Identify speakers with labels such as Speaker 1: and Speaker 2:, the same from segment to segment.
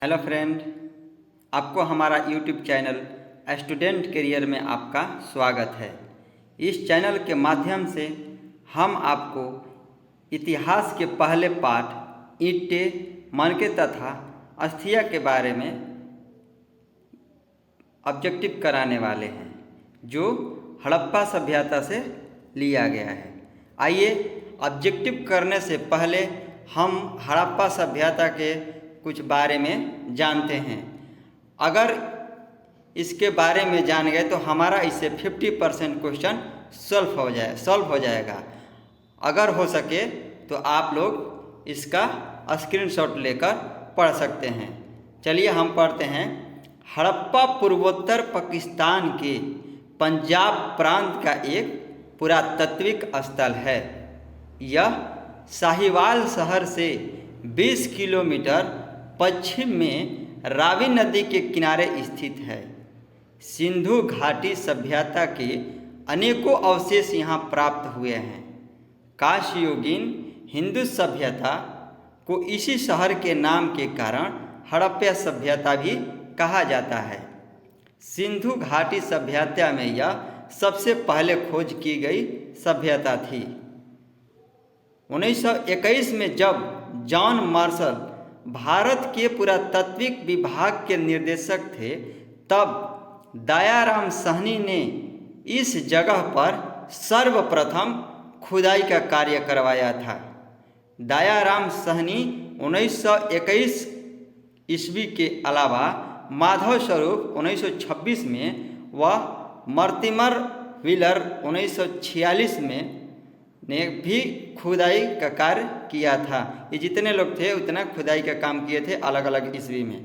Speaker 1: Hello friend, आपको हमारा YouTube channel student career में आपका स्वागत है। इस चैनल के माध्यम से हम आपको इतिहास के पहले पाठ ईंटें, मनके तथा अस्थिया के बारे में ऑब्जेक्टिव कराने वाले हैं, जो हड़प्पा सभ्यता से लिया गया है। आइए ऑब्जेक्टिव करने से पहले हम हड़प्पा सभ्यता के कुछ बारे में जानते हैं। अगर इसके बारे में जान गए तो हमारा इससे 50% क्वेश्चन सॉल्व हो जाएगा। अगर हो सके तो आप लोग इसका स्क्रीनशॉट लेकर पढ़ सकते हैं। चलिए हम पढ़ते हैं। हड़प्पा पूर्वोत्तर पाकिस्तान के पंजाब प्रांत का एक पुरातात्विक स्थल है। यह साहिवाल शहर से 20 किलोमीटर पश्चिम में रावी नदी के किनारे स्थित है। सिंधु घाटी सभ्यता के अनेकों अवशेष यहाँ प्राप्त हुए हैं। कांस्ययुगीन हिंदू सभ्यता को इसी शहर के नाम के कारण हड़प्पा सभ्यता भी कहा जाता है। सिंधु घाटी सभ्यता में यह सबसे पहले खोज की गई सभ्यता थी। 1921 में जब जॉन मार्शल भारत के पुरातात्विक विभाग के निर्देशक थे, तब दयाराम साहनी ने इस जगह पर सर्वप्रथम खुदाई का कार्य करवाया था। दयाराम साहनी 1921 ईस्वी के अलावा माधव स्वरूप 1926 में व मर्तिमर व्हीलर 1946 में ने भी खुदाई का कार्य किया था। ये जितने लोग थे उतना खुदाई का काम किए थे अलग अलग ईस्वी में।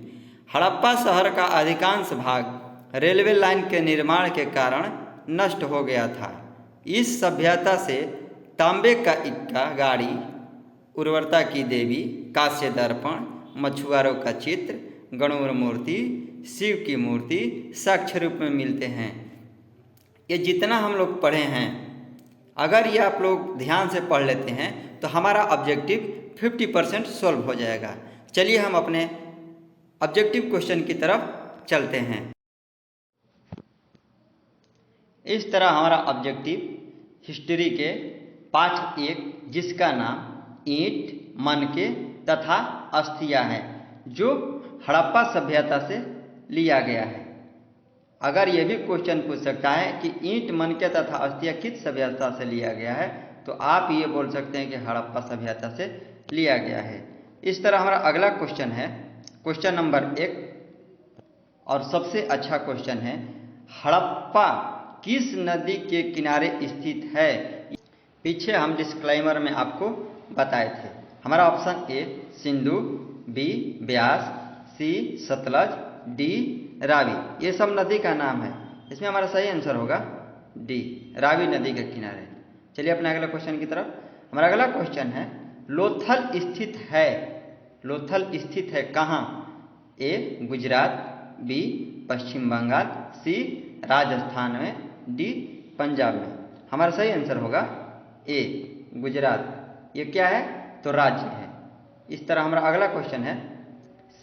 Speaker 1: हड़प्पा शहर का अधिकांश भाग रेलवे लाइन के निर्माण के कारण नष्ट हो गया था। इस सभ्यता से तांबे का इक्का गाड़ी, उर्वरता की देवी, कांस्य दर्पण, मछुआरों का चित्र, गणुर मूर्ति, शिव की मूर्ति साक्ष्य रूप में मिलते हैं। ये जितना हम लोग पढ़े हैं, अगर ये आप लोग ध्यान से पढ़ लेते हैं तो हमारा ऑब्जेक्टिव 50% सॉल्व हो जाएगा। चलिए हम अपने ऑब्जेक्टिव क्वेश्चन की तरफ चलते हैं। इस तरह हमारा ऑब्जेक्टिव हिस्ट्री के पाठ 1, जिसका नाम ईंट, मनके तथा अस्थिया है, जो हड़प्पा सभ्यता से लिया गया है। अगर यह भी क्वेश्चन पूछ सकता है कि ईंट, मनके तथा अस्थिया किस सभ्यता से लिया गया है, तो आप ये बोल सकते हैं कि हड़प्पा सभ्यता से लिया गया है। इस तरह हमारा अगला क्वेश्चन है, क्वेश्चन नंबर 1, और सबसे अच्छा क्वेश्चन है, हड़प्पा किस नदी के किनारे स्थित है? पीछे हम डिस्क्लेमर में आपको बताए थे। हमारा option A Sindhu, B Beas, C Sutlej, D Ravi. ये सब नदी का नाम है। इसमें हमारा सही आंसर होगा डी, रावी नदी के किनारे। चलिए अपने अगला क्वेश्चन की तरफ। हमारा अगला क्वेश्चन है, लोथल स्थित है। लोथल स्थित है कहाँ? ए गुजरात, बी पश्चिम बंगाल, सी राजस्थान में, डी पंजाब में। हमारा सही आंसर होगा ए गुजरात। ये क्या है? तो राज्य है। इस तरह हमारा अगला क्वेश्चन है,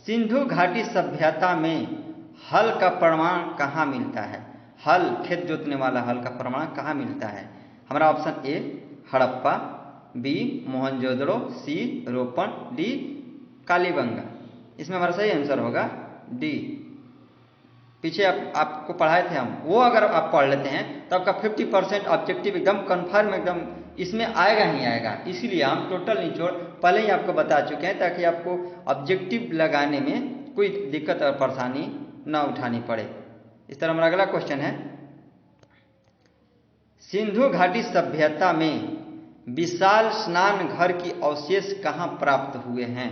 Speaker 1: सिंधु घाटी सभ्यता में हल का प्रमाण कहाँ मिलता है? हल, खेत जोतने वाला हल का प्रमाण कहाँ मिलता है? हमारा option A Harappa, B Mohenjodaro, C Ropar, D Kalibanga. इसमें हमारा सही आंसर होगा डी। पीछे आपको पढ़ाए थे हम, वो अगर आप पढ़ लेते हैं तो आपका 50% ऑब्जेक्टिव एकदम कन्फर्म, एकदम इसमें आएगा ही आएगा। इसीलिए हम टोटल निचोड़ पहले ही आपको बता चुके हैं, ताकि आपको ऑब्जेक्टिव लगाने में कोई दिक्कत और परेशानी न उठानी पड़े। इस तरह हमारा अगला क्वेश्चन है, सिंधु घाटी सभ्यता में विशाल स्नान घर की अवशेष कहाँ प्राप्त हुए हैं?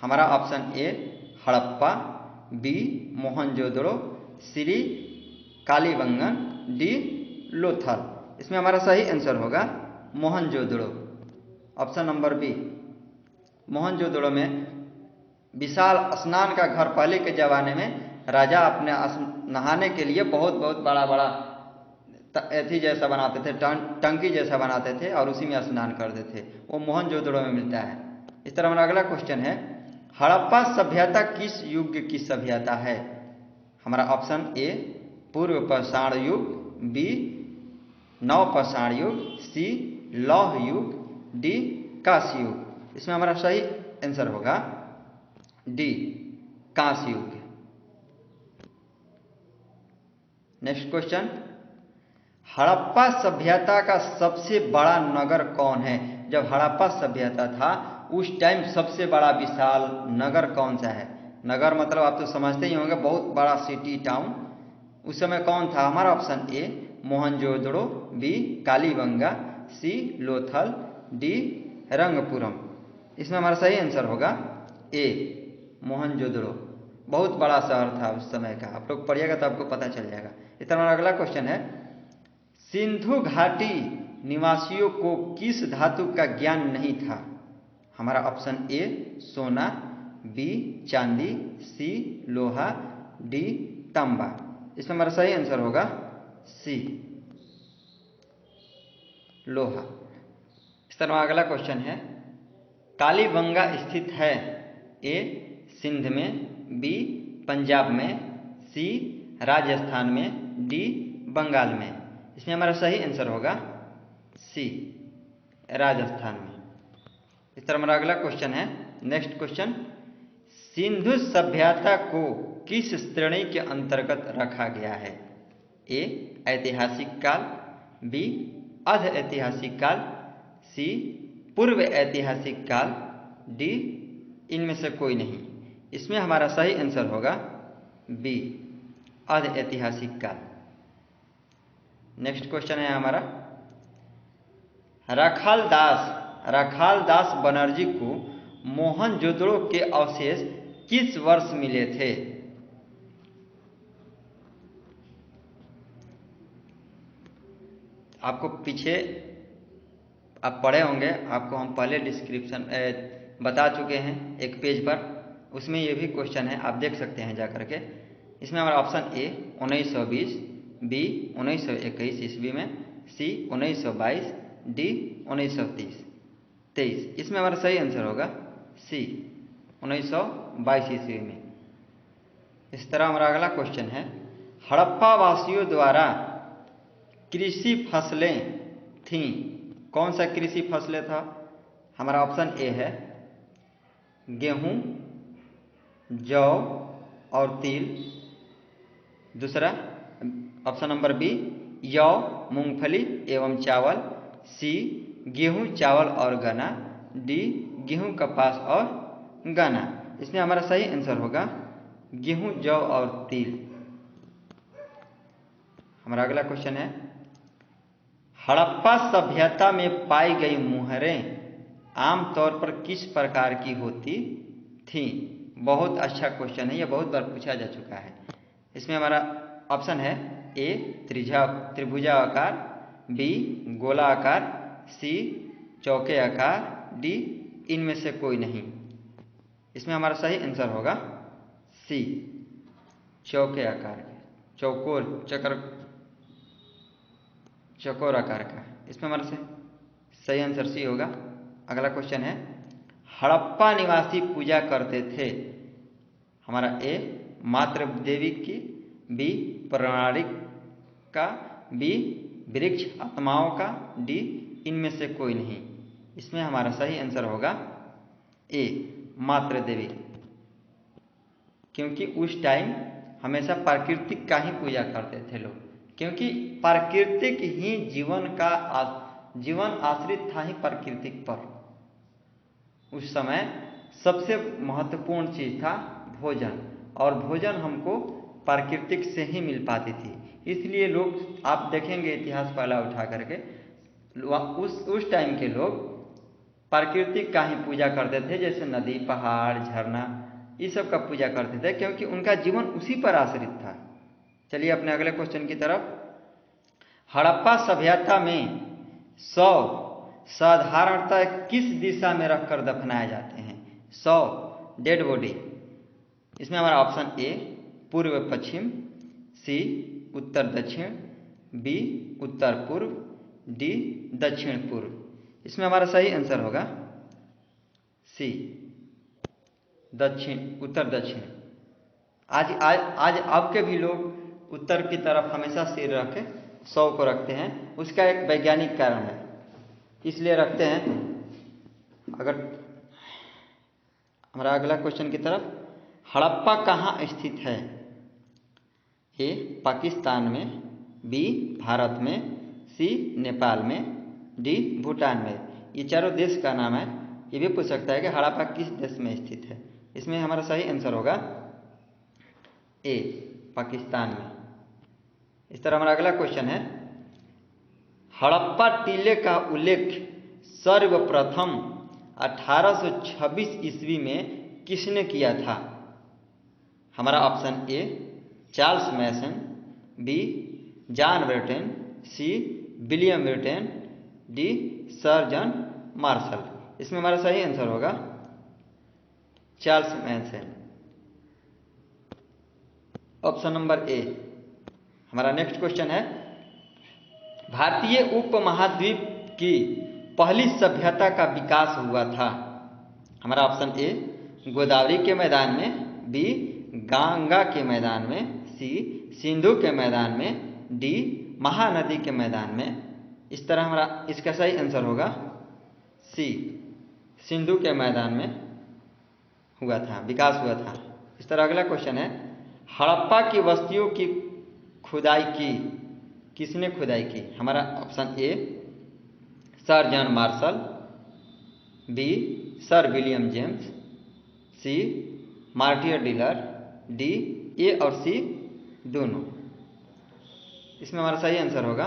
Speaker 1: हमारा option A Harappa, B Mohenjodaro, C Kalibangan, D Lothal. इसमें हमारा सही आंसर होगा Mohenjodaro, option number B. Mohenjodaro में विशाल स्नान का घर, पहले के ज़माने में राजा अपने नहाने के लिए बहुत बहुत बड़ा बड़ा एथी जैसा बनाते थे, टंकी जैसा बनाते थे और उसी में स्नान करते थे। वो मोहनजोदड़ो में मिलता है। इस तरह हमारा अगला क्वेश्चन है, हड़प्पा सभ्यता किस युग की सभ्यता है? हमारा ऑप्शन ए पूर्व पाषाण युग, बी नव पाषाण युग, सी लौह युग, डी कांस्य युग। इसमें हमारा सही आंसर होगा डी कांस्य युग। नेक्स्ट क्वेश्चन, हड़प्पा सभ्यता का सबसे बड़ा नगर कौन है? जब हड़प्पा सभ्यता था उस टाइम सबसे बड़ा विशाल नगर कौन सा है? नगर मतलब आप तो समझते ही होंगे, बहुत बड़ा सिटी टाउन। उस समय कौन था? हमारा option A Mohenjodaro, B Kalibangan, C Lothal, D Rangpur. इसमें हमारा सही आंसर होगा ए मोहनजोदड़ो। बहुत बड़ा शहर था उस समय का, आप लोग पढ़िएगा तो आपको पता चल जाएगा। इस तरह हमारा अगला क्वेश्चन है, सिंधु घाटी निवासियों को किस धातु का ज्ञान नहीं था? हमारा ऑप्शन ए सोना, बी चांदी, सी लोहा, डी तांबा। इसमें हमारा सही आंसर होगा सी लोहा। इस तरह अगला क्वेश्चन है, कालीबंगा स्थित है? ए सिंध में, बी पंजाब में, सी राजस्थान में, डी बंगाल में। इसमें हमारा सही आंसर होगा सी राजस्थान में। इस तरह हमारा अगला क्वेश्चन है, नेक्स्ट क्वेश्चन, सिंधु सभ्यता को किस श्रेणी के अंतर्गत रखा गया है? ए ऐतिहासिक काल, बी अर्ध ऐतिहासिक काल, सी पूर्व ऐतिहासिक काल, डी इनमें से कोई नहीं। इसमें हमारा सही आंसर होगा बी अर्ध ऐतिहासिक काल। नेक्स्ट क्वेश्चन है हमारा, राखाल दास बनर्जी को मोहनजोदड़ो के अवशेष किस वर्ष मिले थे? आपको पीछे आप पढ़े होंगे, आपको हम पहले डिस्क्रिप्शन बता चुके हैं एक पेज पर, उसमें ये भी क्वेश्चन है, आप देख सकते हैं जा करके। इसमें हमारा ऑप्शन ए 1920, बी 1921 ईस्वी में, सी 1922, डी 1923। इसमें हमारा सही आंसर होगा सी 1922 ईस्वी में। इस तरह हमारा अगला क्वेश्चन है, हड़प्पा वासियों द्वारा कृषि फसलें थीं, कौन सा कृषि फसलें था? हमारा ऑप्शन ए है गेहूं, जौ और तिल। दूसरा ऑप्शन नंबर बी यौ, मूंगफली एवं चावल, सी गेहूं, चावल और गन्ना, डी गेहूं, कपास और गन्ना। इसमें हमारा सही आंसर होगा गेहूं, जौ और तिल। हमारा अगला क्वेश्चन है, हड़प्पा सभ्यता में पाई गई मुहरें आमतौर पर किस प्रकार की होती थीं? बहुत अच्छा क्वेश्चन है, यह बहुत बार पूछा जा चुका है। इसमें हमारा ऑप्शन है ए त्रिभुजाकार, बी गोलाकार, सी चौके आकार, डी इनमें से कोई नहीं। इसमें हमारा सही आंसर होगा सी चौके आकार के, चौकोर आकार का। इसमें हमारा सही आंसर सी होगा। अगला क्वेश्चन है, हड़प्पा निवासी पूजा करते थे? हमारा ए मातृ देवी की, बी पौराणिक का, बी वृक्ष आत्माओं का, डी इनमें से कोई नहीं। इसमें हमारा सही आंसर होगा ए मातृ देवी, क्योंकि उस टाइम हमेशा प्राकृतिक का ही पूजा करते थे लोग, क्योंकि प्राकृतिक ही जीवन आश्रित था ही प्राकृतिक पर। उस समय सबसे महत्वपूर्ण चीज था भोजन, और भोजन हमको प्राकृतिक से ही मिल पाती थी। इसलिए लोग, आप देखेंगे इतिहास पहला उठा करके, उस टाइम के लोग प्राकृतिक का ही पूजा करते थे, जैसे नदी, पहाड़, झरना, ये सब का पूजा करते थे, क्योंकि उनका जीवन उसी पर आश्रित था। चलिए अपने अगले क्वेश्चन की तरफ, हड़प्पा सभ्यता में शव साधारणतः किस दिशा में रखकर दफनाए जाते हैं? शव, डेड बॉडी। इसमें हमारा ऑप्शन ए पूर्व पश्चिम, सी उत्तर दक्षिण, बी उत्तर पूर्व, डी दक्षिण पूर्व। इसमें हमारा सही आंसर होगा सी दक्षिण, उत्तर दक्षिण। आज आज आज अब के भी लोग उत्तर की तरफ हमेशा सिर रख के 100 को रखते हैं। उसका एक वैज्ञानिक कारण है, इसलिए रखते हैं। अगर हमारा अगला क्वेश्चन की तरफ, हड़प्पा कहाँ स्थित है? ए पाकिस्तान में, बी भारत में, सी नेपाल में, डी भूटान में। ये चारों देश का नाम है। ये भी पूछ सकता है कि हड़प्पा किस देश में स्थित है। इसमें हमारा सही आंसर होगा ए पाकिस्तान में। इस तरह हमारा अगला क्वेश्चन है, हड़प्पा टीले का उल्लेख सर्वप्रथम 1826 ईस्वी में किसने किया था? हमारा option A Charles Masson, B John Britain, C William Britain, D sir John Marshall. इसमें हमारा सही आंसर होगा Charles Masson, option number A. हमारा नेक्स्ट क्वेश्चन है, भारतीय उपमहाद्वीप की पहली सभ्यता का विकास हुआ था? हमारा ऑप्शन ए गोदावरी के मैदान में, बी गंगा के मैदान में, सी सिंधु के मैदान में, डी महानदी के मैदान में। इस तरह हमारा इसका सही आंसर होगा सी सिंधु के मैदान में हुआ था, विकास हुआ था। इस तरह अगला क्वेश्चन है, हड़प्पा की बस्तियों की खुदाई की किसने खुदाई की? हमारा option A sir John Marshall, B sir William James, C Mortimer Dealer, D A और सी दोनों। इसमें हमारा सही आंसर होगा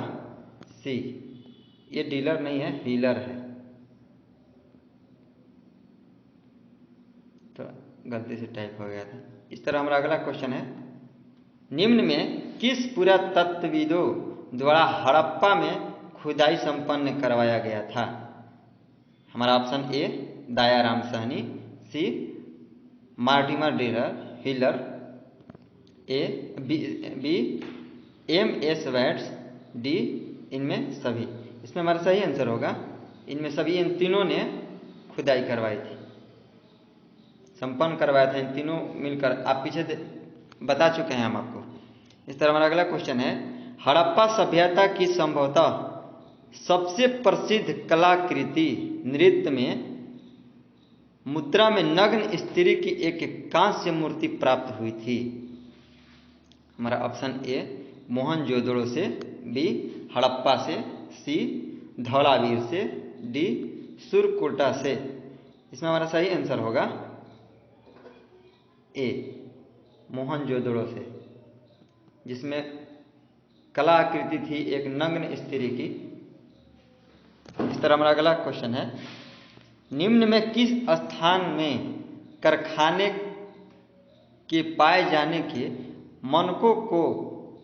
Speaker 1: सी, ये डीलर नहीं है, हीलर है। तो गलती से टाइप हो गया था। इस तरह हमारा अगला क्वेश्चन है, निम्न में किस पुरातत्वविदों द्वारा हड़प्पा में खुदाई संपन्न करवाया गया था? हमारा option A Dayaram Sahni, C Mortimer Dealer Wheeler, A B M S Vats, D इनमें सभी। इसमें हमारा सही आंसर होगा इनमें सभी। इन तीनों ने खुदाई करवाई थी, संपन्न करवाया था इन तीनों मिलकर। आप पीछे बता चुके हैं हम आपको। इस तरह हमारा अगला क्वेश्चन है, हड़प्पा सभ्यता की संभवतः सबसे प्रसिद्ध कलाकृति नृत्य में मुद्रा में नग्न स्त्री की एक कांस्य मूर्ति प्राप्त हुई थी? हमारा ऑप्शन ए मोहनजोदड़ो से, बी हड़प्पा से, सी धौलावीर से, डी सुरकोटा से। इसमें हमारा सही आंसर होगा ए मोहनजोदड़ो से, जिसमें कलाकृति थी एक नग्न स्त्री की। इस तरह हमारा अगला क्वेश्चन है, निम्न में किस स्थान में कारखाने के पाए जाने के मनकों को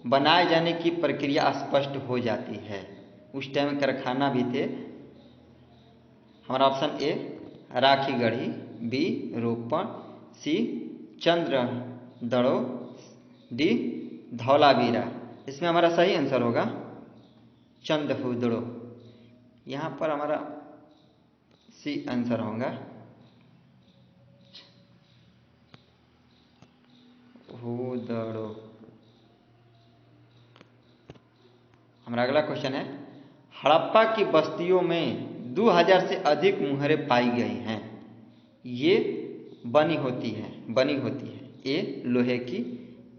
Speaker 1: बनाए जाने की प्रक्रिया स्पष्ट हो जाती है? उस टाइम कारखाना भी थे। हमारा ऑप्शन ए राखीगढ़ी, बी रोपण, सी चंद्रदड़ो, डी धौलावीरा। इसमें हमारा सही आंसर होगा चंद्रहुदड़ो। यहाँ पर हमारा सी आंसर होगा हुदड़ो। हमारा अगला क्वेश्चन है, हड़प्पा की बस्तियों में 2000 से अधिक मुहरें पाई गई हैं। ये बनी होती है ए लोहे की,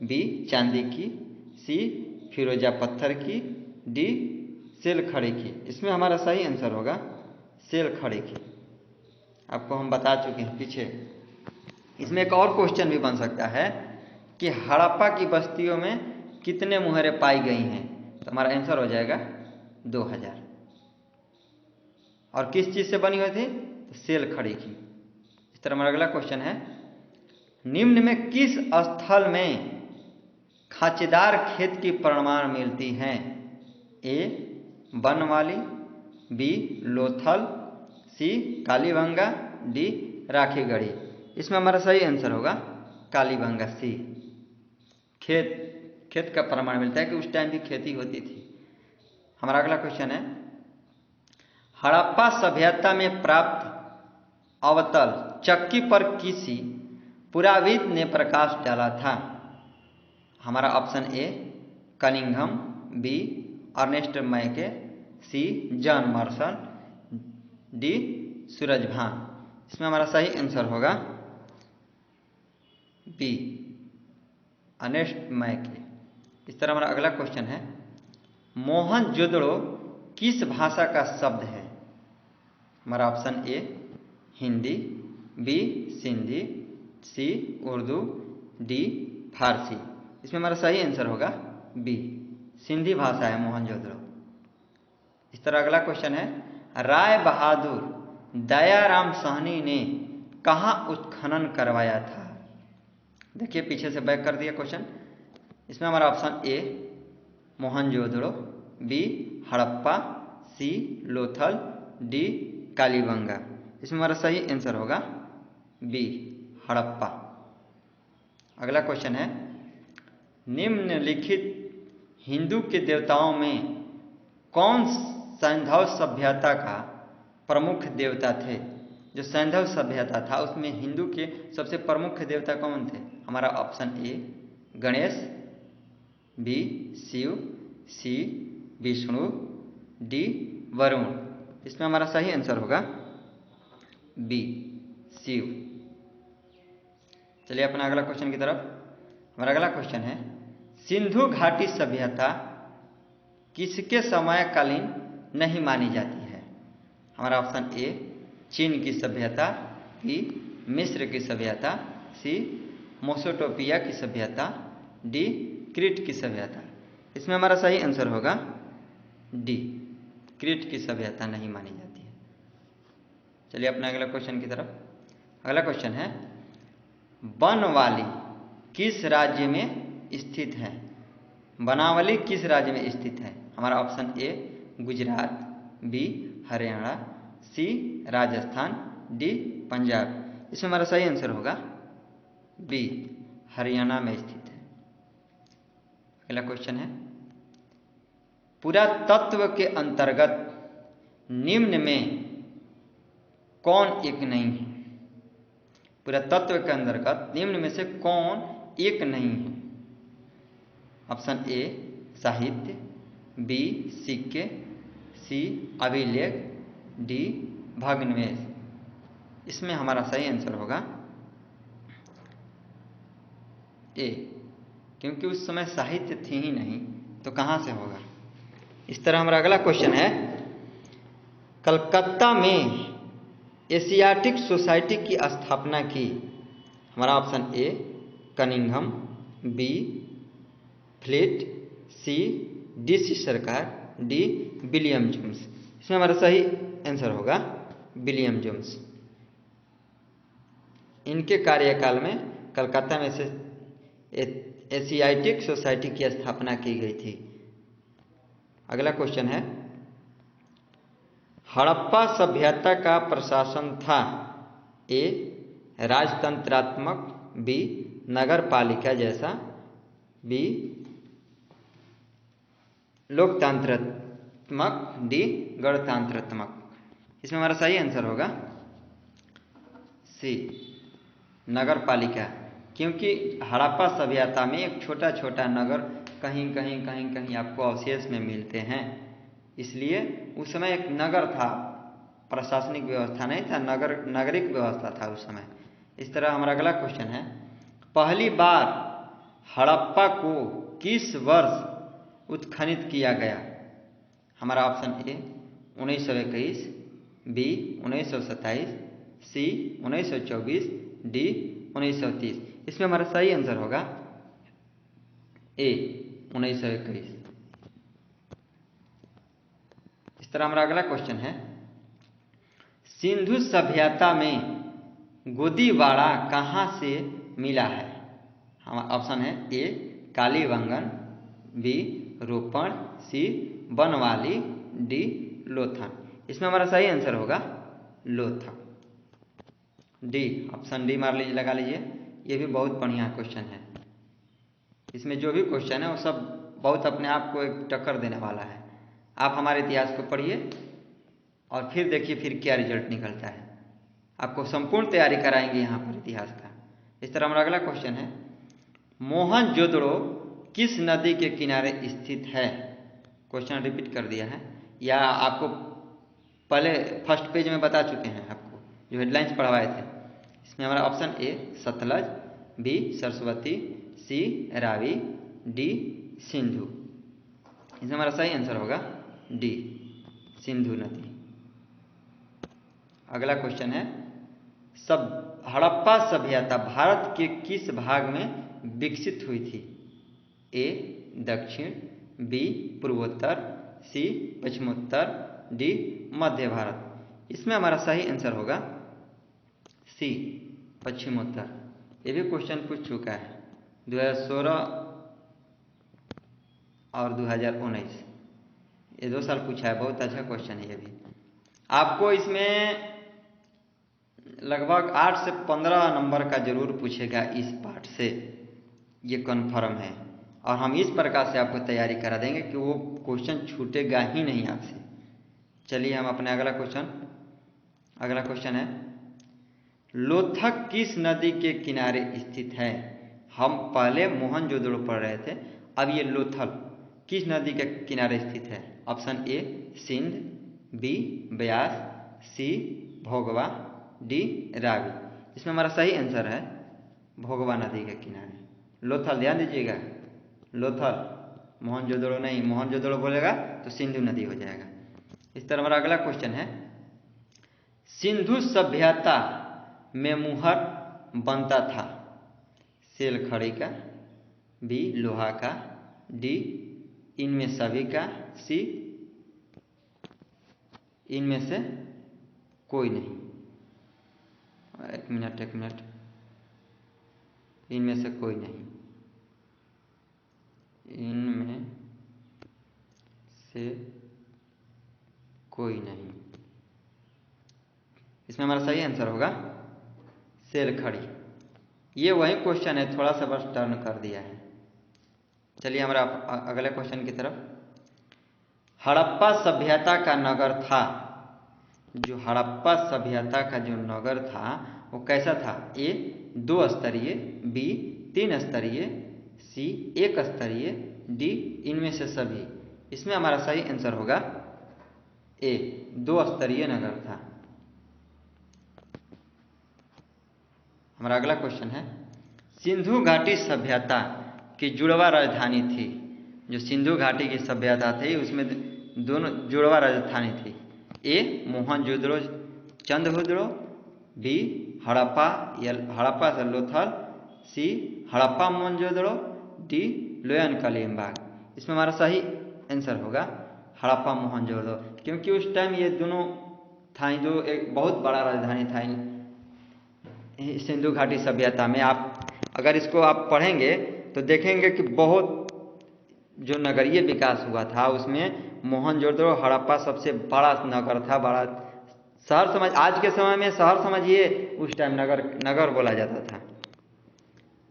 Speaker 1: बी चांदी की, सी फिरोजा पत्थर की, डी सेल खड़े की। इसमें हमारा सही आंसर होगा सेल खड़े की। आपको हम बता चुके हैं पीछे। इसमें एक और क्वेश्चन भी बन सकता है कि हड़प्पा की बस्तियों में कितने मुहरें पाई गई हैं? तो हमारा आंसर हो जाएगा 2000। और किस चीज़ से बनी हुई थी? तो सेल खड़ी की। इस तरह हमारा अगला क्वेश्चन है, निम्न में किस स्थल में खांचेदार खेत की प्रमाण मिलती हैं? ए बनवाली, बी लोथल, सी कालीबंगा, डी राखीगढ़ी। इसमें हमारा सही आंसर होगा कालीबंगा, सी। खेत का प्रमाण मिलता है कि उस टाइम भी खेती होती थी। हमारा अगला क्वेश्चन है, हड़प्पा सभ्यता में प्राप्त अवतल चक्की पर किसी पुराविद ने प्रकाश डाला था? हमारा option A Cunningham, B Ernest Mackay, C John Marshall, D Surajbhan. इसमें हमारा सही आंसर होगा बी अर्नेस्ट मैके। इस तरह हमारा अगला क्वेश्चन है, मोहनजोदड़ो किस भाषा का शब्द है? हमारा option A Hindi, B Sindhi, C Urdu, D Farsi. इसमें हमारा सही आंसर होगा बी सिंधी भाषा है मोहनजोदड़ो। इस तरह अगला क्वेश्चन है, राय बहादुर दयाराम साहनी ने कहाँ उत्खनन करवाया था? देखिए पीछे से बैक कर दिया क्वेश्चन। इसमें हमारा option A Mohenjodaro, B Harappa, C Lothal, D Kalibanga. इसमें हमारा सही आंसर होगा बी हड़प्पा। अगला क्वेश्चन है, निम्नलिखित हिंदू के देवताओं में कौन सैंधव सभ्यता का प्रमुख देवता थे? जो सैंधव सभ्यता था उसमें हिंदू के सबसे प्रमुख देवता कौन थे? हमारा option A Ganesh, B Shiva, C Vishnu, D Varun. इसमें हमारा सही आंसर होगा बी शिव। चलिए अपना अगला क्वेश्चन की तरफ। हमारा अगला क्वेश्चन है, सिंधु घाटी सभ्यता किसके समयकालीन नहीं मानी जाती है? हमारा ऑप्शन ए चीन की सभ्यता, बी मिस्र की सभ्यता, सी मोसोटोपिया की सभ्यता, डी क्रीट की सभ्यता। इसमें हमारा सही आंसर होगा डी क्रीट की सभ्यता नहीं मानी जाती है। चलिए अपने अगला क्वेश्चन की तरफ। अगला क्वेश्चन है, बनवाली किस राज्य में स्थित है? बनावली किस राज्य में स्थित है? हमारा option A Gujarat, B Haryana, C Rajasthan, D Punjab. इसमें हमारा सही आंसर होगा बी हरियाणा में स्थित है। अगला क्वेश्चन है, पुरातत्व के अंतर्गत निम्न में कौन एक नहीं है? पुरातत्व के अंतर्गत निम्न में से कौन एक नहीं है? ऑप्शन ए साहित्य, बी सिक्के, सी अभिलेख, डी भग्नावशेष। इसमें हमारा सही आंसर होगा ए, क्योंकि उस समय साहित्य थी ही नहीं तो कहाँ से होगा। इस तरह हमारा अगला क्वेश्चन है, कलकत्ता में एशियाटिक सोसाइटी की स्थापना की? हमारा option A Cunningham, B Fleet, C DC Sarkar, D William Jones. इसमें हमारा सही आंसर होगा विलियम जोन्स। इनके कार्यकाल में कलकत्ता में से एशियाटिक सोसाइटी की स्थापना की गई थी। अगला क्वेश्चन है, हड़प्पा सभ्यता का प्रशासन था? ए राजतंत्रात्मक, बी नगर पालिका जैसा, बी लोकतंत्रात्मक, डी गणतंत्रात्मक। इसमें हमारा सही आंसर होगा सी नगर पालिका, क्योंकि हड़प्पा सभ्यता में एक छोटा छोटा नगर कहीं कहीं आपको अवशेष में मिलते हैं। इसलिए उस समय एक नगर था, प्रशासनिक व्यवस्था नहीं था, नागरिक व्यवस्था था उस समय। इस तरह हमारा अगला क्वेश्चन है, पहली बार हड़प्पा को किस वर्ष उत्खनित किया गया? हमारा option A 1921, B 1927, C 1924, D 1930। इसमें हमारा सही आंसर होगा ए 1921। इस तरह हमारा अगला क्वेश्चन है, सिंधु सभ्यता में गोदीवाड़ा कहाँ से मिला है? हमारा ऑप्शन है ए कालीबंगन, बी रोपण, सी बनवाली, डी लोथल। इसमें हमारा सही आंसर होगा लोथल, डी ऑप्शन डी मार लीजिए, लगा लीजिए। ये भी बहुत बढ़िया क्वेश्चन है। इसमें जो भी क्वेश्चन है वो सब बहुत अपने आप को एक टक्कर देने वाला है। आप हमारे इतिहास को पढ़िए और फिर देखिए फिर क्या रिजल्ट निकलता है। आपको संपूर्ण तैयारी कराएंगे यहाँ पर इतिहास का। इस तरह हमारा अगला क्वेश्चन है, मोहनजोदड़ो किस नदी के किनारे स्थित है? क्वेश्चन रिपीट कर दिया है, या आपको पहले फर्स्ट पेज में बता चुके हैं, आपको जो हेडलाइंस पढ़वाए थे। इसमें हमारा option A Sutlej, B Saraswati, C Ravi, D Sindhu. इसमें हमारा सही आंसर होगा डी सिंधु नदी। अगला क्वेश्चन है, हड़प्पा सभ्यता भारत के किस भाग में विकसित हुई थी? ए दक्षिण, बी पूर्वोत्तर, सी पश्चिमोत्तर, डी मध्य भारत। इसमें हमारा सही आंसर होगा सी पश्चिमोत्तर। ये भी क्वेश्चन पूछ चुका है 2016 और 2019, ये 2 साल पूछा है। बहुत अच्छा क्वेश्चन है ये भी। आपको इसमें लगभग 8 से 15 नंबर का जरूर पूछेगा इस पार्ट से, ये कन्फर्म है। और हम इस प्रकार से आपको तैयारी करा देंगे कि वो क्वेश्चन छूटेगा ही नहीं आपसे। चलिए हम अपने अगला क्वेश्चन है, लोथक किस नदी के किनारे स्थित है? हम पहले मोहनजोदड़ो पढ़ रहे थे, अब ये लोथल किस नदी के किनारे स्थित है? Option A Sindh, B Beas, C Bhogava, D Ravi. इसमें हमारा सही आंसर है भोगवा नदी के किनारे लोथल। ध्यान दीजिएगा, लोथल, मोहनजोदड़ो नहीं, मोहनजोदड़ो बोलेगा तो सिंधु नदी हो जाएगा। इस तरह हमारा अगला क्वेश्चन है, सिंधु सभ्यता में मुहर बनता था? सेल खड़ी का, बी लोहा का, डी इनमें सभी का, सी इनमें से कोई नहीं। एक मिनट, इनमें से कोई नहीं, इनमें से कोई नहीं। इसमें हमारा सही आंसर होगा सेल खड़ी। ये वही क्वेश्चन है, थोड़ा सा बस टर्न कर दिया है। चलिए हमारा अगले क्वेश्चन की तरफ। हड़प्पा सभ्यता का नगर था, जो हड़प्पा सभ्यता का जो नगर था वो कैसा था? ए 2 स्तरीय, बी 3 स्तरीय, सी 1 स्तरीय, डी इनमें से सभी। इसमें हमारा सही आंसर होगा ए 2 स्तरीय नगर था। हमारा अगला क्वेश्चन है, सिंधु घाटी सभ्यता की जुड़वा राजधानी थी? जो सिंधु घाटी की सभ्यता थी उसमें दोनों जुड़वा राजधानी थी। ए मोहनजोदड़ो चंद्रहुदड़ो, बी हड़प्पा से लोथल, सी हड़प्पा मोहनजोदड़ो, डी लोयन कलीमबाग। इसमें हमारा सही आंसर होगा हड़प्पा मोहनजोदड़ो, क्योंकि उस टाइम ये दोनों था जो एक बहुत बड़ा राजधानी था सिंधु घाटी सभ्यता में। आप अगर इसको आप पढ़ेंगे तो देखेंगे कि बहुत जो नगरीय विकास हुआ था उसमें मोहनजोदड़ो हड़प्पा सबसे बड़ा नगर था, बड़ा शहर समझ, आज के समय में शहर समझिए, उस टाइम नगर बोला जाता था।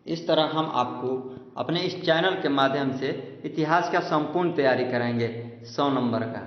Speaker 1: इस तरह हम आपको अपने इस चैनल के माध्यम से इतिहास का संपूर्ण तैयारी कराएंगे 100 नंबर का।